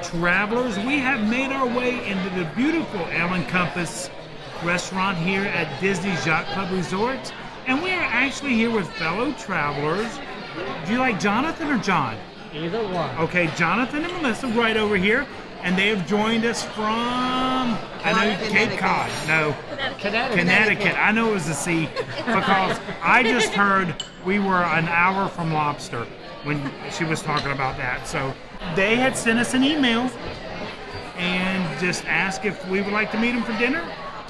Travelers, we have made our way into the beautiful Ellen Compass restaurant here at Disney's Yacht Club Resort, and we are actually here with fellow travelers. Do you like Jonathan or John? Either one. Okay, Jonathan and Melissa right over here, and they have joined us from, Cape Cod. No, Connecticut. I know it was a C because I just heard we were an hour from Lobster when she was talking about that. So they had sent us an email and just asked if we would like to meet them for dinner.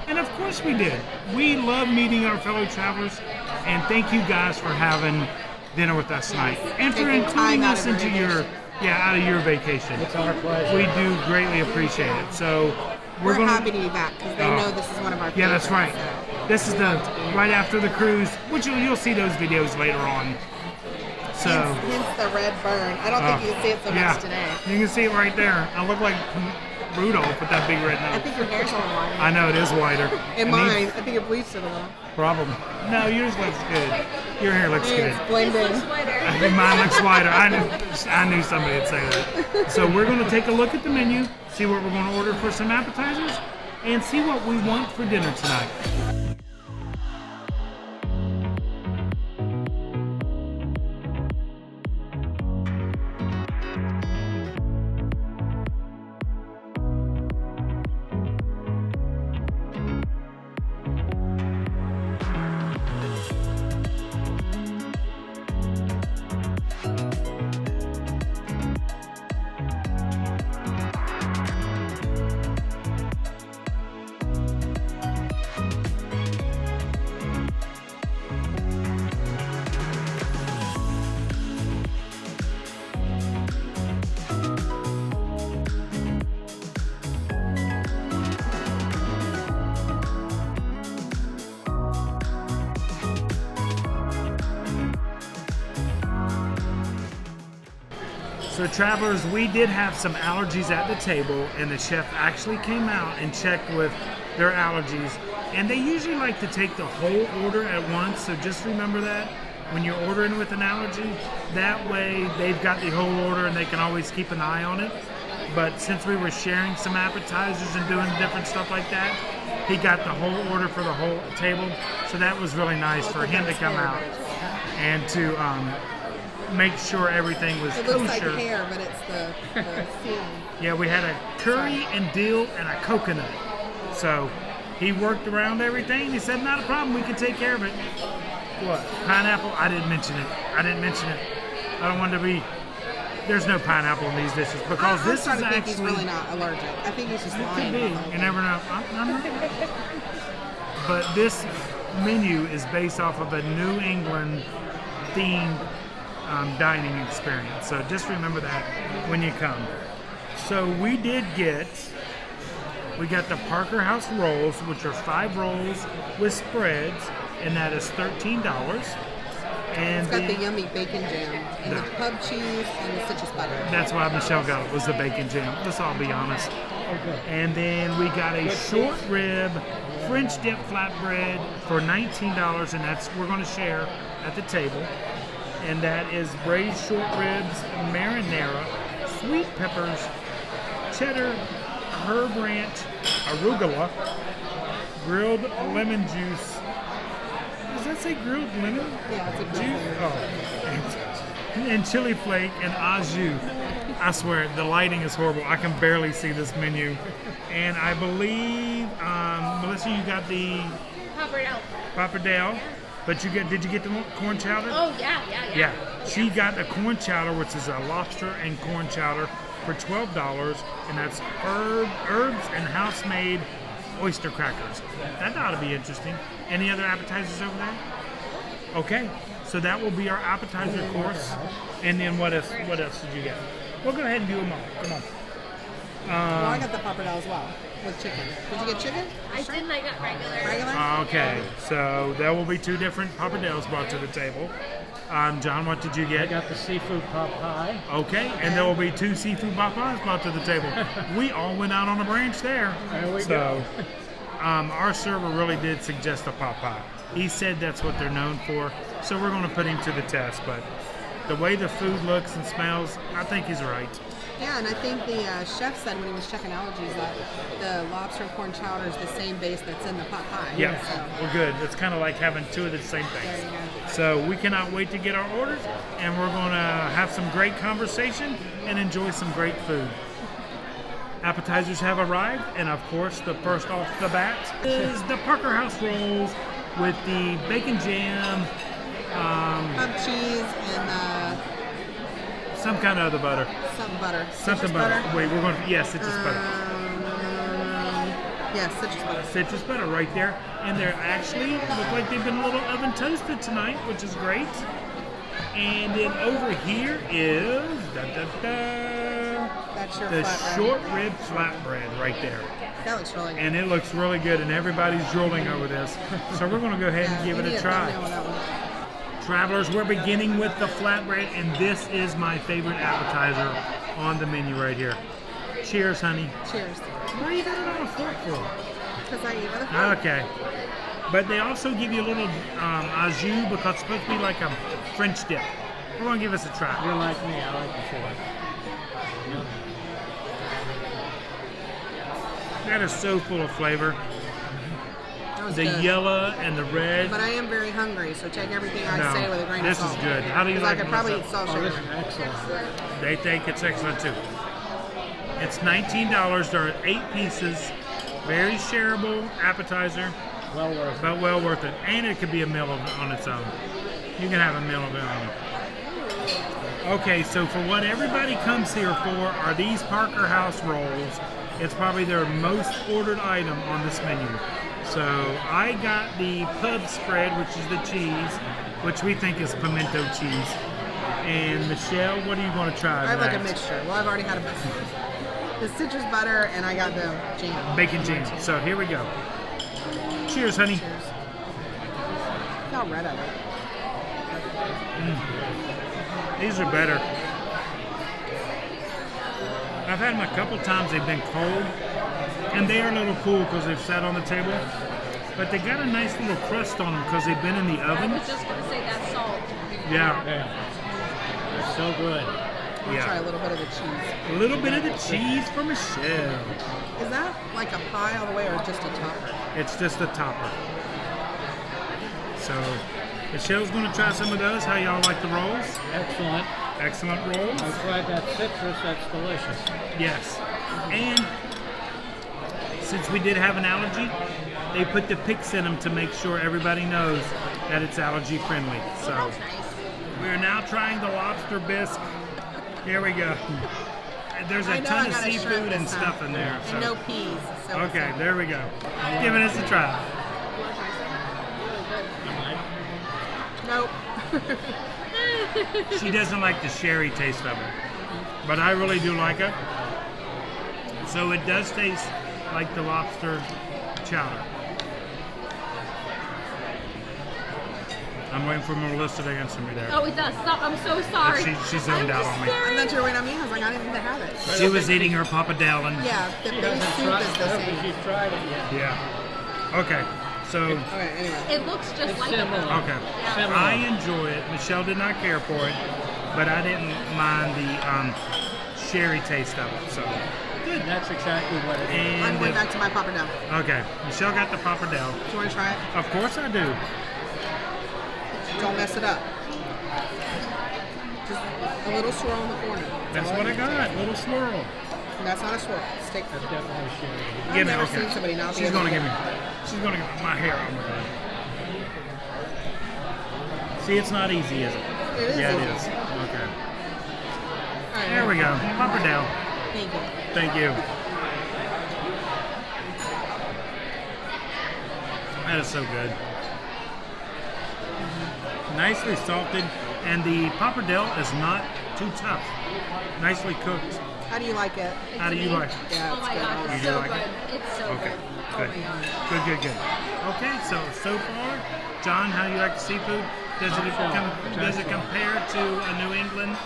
And of course we did. We love meeting our fellow travelers, and thank you guys for having dinner with us tonight and for including us into your out of your vacation. It's our pleasure. We do greatly appreciate it. So we're happy to be back because they know this is one of our favorites. Yeah, that's right. So. This is the right after the cruise, which you'll see those videos later on. So hence the red burn. I don't think you can see it so much today. You can see it right there. I look like Rudolph with that big red nose. I think your hair's a little whiter. I know, it is whiter. And mine, I think it bleached it a little. Problem. No, yours looks good. Your hair looks good. It's blending. I think mine looks whiter. I knew somebody would say that. So we're going to take a look at the menu, see what we're going to order for some appetizers, and see what we want for dinner tonight. So travelers, we did have some allergies at the table, and the chef actually came out and checked with their allergies, and they usually like to take the whole order at once, so just remember that when you're ordering with an allergy, that way they've got the whole order and they can always keep an eye on it. But since we were sharing some appetizers and doing different stuff like that, he got the whole order for the whole table, so that was really nice for him to come out and to make sure everything was kosher. It looks like hair, but it's the film. Yeah, we had a curry and dill and a coconut. So he worked around everything. He said, not a problem, we can take care of it. What? Pineapple? I didn't mention it. I don't want to be... There's no pineapple in these dishes because this is actually... He's really not allergic. I think he's just lying. Could be. You never know. I'm not. But this menu is based off of a New England themed dining experience. So just remember that when you come. So we got the Parker House rolls, which are 5 rolls with spreads, and that is $13. And it's got the yummy bacon jam and the pub cheese and the citrus butter. That's why Michelle got it, was the bacon jam. Let's all be honest. Okay. And then we got a short rib French dip flatbread for $19, and that's we're going to share at the table. And that is braised short ribs, marinara, sweet peppers, cheddar, herb ranch, arugula, grilled lemon juice. Does that say grilled lemon? Yeah, it's a juice. Oh, and chili flake and au jus. I swear, the lighting is horrible. I can barely see this menu. And I believe, Melissa, you got the pappardelle. But did you get the corn chowder? Oh, yeah. She got the corn chowder, which is a lobster and corn chowder for $12, and that's herbs and house-made oyster crackers. That ought to be interesting. Any other appetizers over there? Okay, so that will be our appetizer course. And then what else did you get? We'll go ahead and do them all. Come on. Well, I got the pappardelle as well with chicken. Did you get chicken? I didn't. I got regular. Okay, so there will be 2 different pappardelles brought to the table. John, what did you get? I got the seafood pot pie. Okay, and there will be 2 seafood pot pies brought to the table. We all went out on a branch there. There we go. Our server really did suggest a pot pie. He said that's what they're known for, so we're going to put him to the test. But the way the food looks and smells, I think he's right. Yeah, and I think the chef said when he was checking allergies that the lobster and corn chowder is the same base that's in the pot pie. Yeah, So, we're good. It's kind of like having two of the same there things. you go. So we cannot wait to get our orders, and we're going to have some great conversation and enjoy some great food. Appetizers have arrived, and of course, the first off the bat is the Parker House rolls with the bacon jam, Hub cheese and some kind of other butter. something butter. Something Citrus butter. Wait, we're going to, yeah, citrus butter. Yes, citrus butter. Citrus butter right there. And they're actually look like they've been a little oven toasted tonight, which is great. And then over here is That's your the flatbread. short rib flatbread right there. That looks really good. And it looks really good, and everybody's drooling over this. So we're going to go ahead and give we it need a try. thumbnail of that one. Travelers, we're beginning with the flatbread, and this is my favorite appetizer on the menu right here. Cheers, honey. Cheers. Why you got it on a fork for? Because I eat with a fork. Okay. But they also give you a little au jus because it's supposed to be like a French dip. We're going to give this a try. You're like me. I like the fork. That is so full of flavor. That was The good. yellow and the red. But I am very hungry, so take everything I No, say with a grain this of is salt. good. How do you 'Cause like I it, could probably Melissa? eat salt Oh, sugar. this is excellent. They think it's excellent too. It's $19. There are 8 pieces. Very shareable appetizer, Well worth it. but well worth it. And it could be a meal on its own. You can have a meal of it on it. Okay, so for what everybody comes here for are these Parker House rolls. It's probably their most ordered item on this menu. So I got the pub spread, which is the cheese, which we think is pimento cheese. And Michelle, what are you going to try? I have like a tonight? mixture. Well, I've already had the citrus butter, and I got the jam. Bacon jam. So here we go. Cheers, honey. Cheers. Look how red I look. These are better. I've had them a couple times. They've been cold, and they are a little cool because they've sat on the table. But they got a nice little crust on them because they've been in the I oven. was just going to say that salt. Yeah, Yeah. It's so good. I'll try yeah. a little bit of the cheese. A little bit of the cheese for Michelle. Is that like a pie all the way, or just a topper? It's just a topper. So Michelle's going to try some of those. How y'all like the rolls? Excellent. Excellent rolls. I tried that citrus. That's delicious. Yes. And since we did have an allergy, they put the picks in them to make sure everybody knows that it's allergy friendly. So That's nice. we're now trying the lobster bisque. Here we go. There's I a know ton I of got a shrimp seafood this and time. stuff in there. And no So. peas. So Okay, there we go. Giving this a try. Nope. She doesn't like the sherry taste of it, but I really do like it. So it does taste like the lobster chowder. I'm waiting for Melissa to answer me there. Oh, it does. Stop. I'm so sorry. She zoned out on me. I thought you were waiting on me. I was like, I didn't even have it. She was eating her pappardelle and Yeah, the She base hasn't soup tried, is I the don't think same. she's tried it yet. yeah. Okay, so Okay, anyway. It looks just It's like similar. it. okay, Similar. I enjoy it. Michelle did not care for it, but I didn't mind the sherry taste of it. So Good. That's exactly what it is. I'm and going back to my pappardelle. okay, Michelle got the pappardelle. Do you want to try it? Of course I do. Don't mess it up. Just a little swirl in the corner. That's all what I need. got. Little swirl. That's not a swirl. Stick. That's definitely sherry. I've Give me. never Okay. seen somebody not be She's able gonna to give me. get She's gonna give me my hair. Oh my god. See, it's not easy, is it? It is Yeah, easy. it is. Okay. All right, There we go. Pappardelle. Thank you. Thank you. That is so good. Nicely salted, and the pappardelle is not too tough. Nicely cooked. How do you like it? How do you like it? Yeah, Oh it's my good. god, You it's do so like it? good. It's so Okay, good. good. Oh my god. Good. Okay, so far, John, how do you like the seafood? Does it compare to a New England?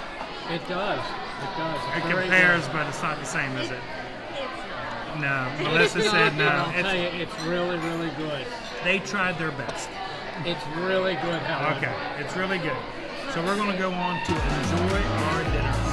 It does. It does. It It's very compares, good. but it's not the same, is it? It's No. Melissa said no. I'll tell you, It's, it's really, really good. they tried their best. It's really good, however. Okay, it's really good. So we're going to go on to enjoy our dinners.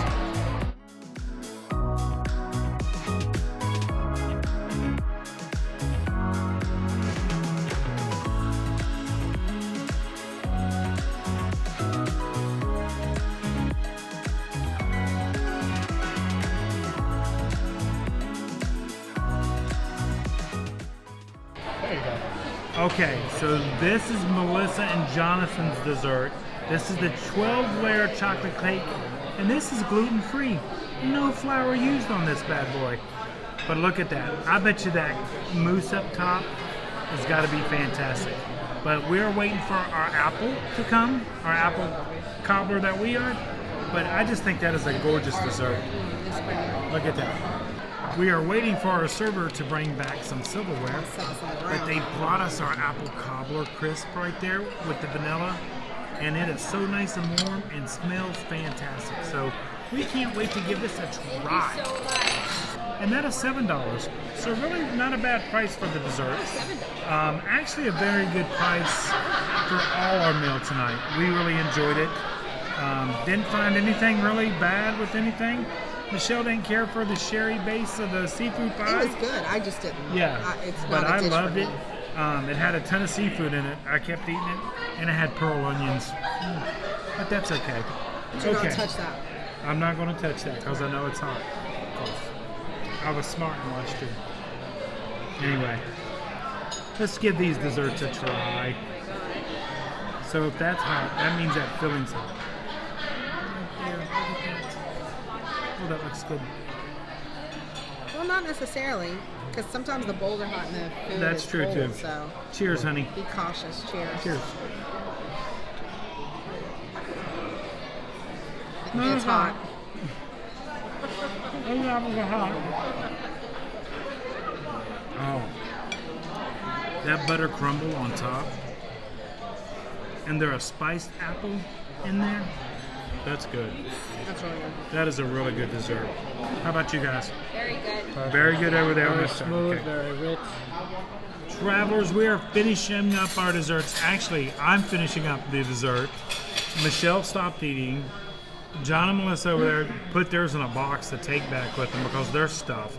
Okay, so this is Melissa and Jonathan's dessert. This is the 12-layer chocolate cake, and this is gluten-free. No flour used on this bad boy. But look at that. I bet you that mousse up top has got to be fantastic. But we're waiting for our apple to come, our apple cobbler that we are. But I just think that is a gorgeous dessert. It's pretty. Look at that. We are waiting for our server to bring back some silverware. But they brought us our apple cobbler crisp right there with the vanilla. And it is so nice and warm and smells fantastic. So we can't wait to give this a try. Thank you so much. And that is $7. So really not a bad price for the desserts. Actually a very good price for all our meal tonight. We really enjoyed it. Didn't find anything really bad with anything. Michelle didn't care for the sherry base of the seafood pie. It was good. I just didn't. Yeah, It's but not a I dish loved for it. me. It had a ton of seafood in it. I kept eating it, and it had pearl onions. But that's okay. Do Okay. not touch that. I'm not going to touch that because I know it's hot. 'Cause I was smart and watched it. Anyway, let's give these desserts a try. So if that's hot, that means that filling's hot. Right there, look at that. Oh, that looks good. Well, not necessarily, because sometimes the bowls are hot and the food That's is true, cold, too. So Cheers, honey. be cautious. Cheers. Cheers. It's hot. Those apples are hot. Oh. That butter crumble on top. And there a spiced apple in there. That's good. That's really good. That is a really good dessert. How about you guys? Very good. Very good over there on Very this side. smooth, Okay. very rich. Travelers, we are finishing up our desserts. Actually, I'm finishing up the dessert. Michelle stopped eating. John and Melissa over there put theirs in a box to take back with them because they're stuffed.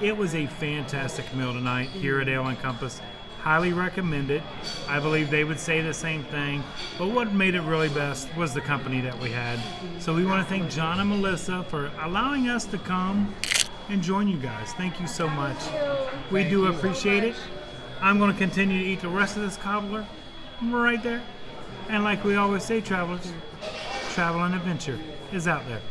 It was a fantastic meal tonight here at Ale and Compass. Highly recommend it. I believe they would say the same thing. But what made it really best was the company that we had. So we want to thank John and Melissa for allowing us to come and join you guys. Thank you so much. We do appreciate it. I'm going to continue to eat the rest of this cobbler right there. And like we always say, travelers, travel and adventure is out there.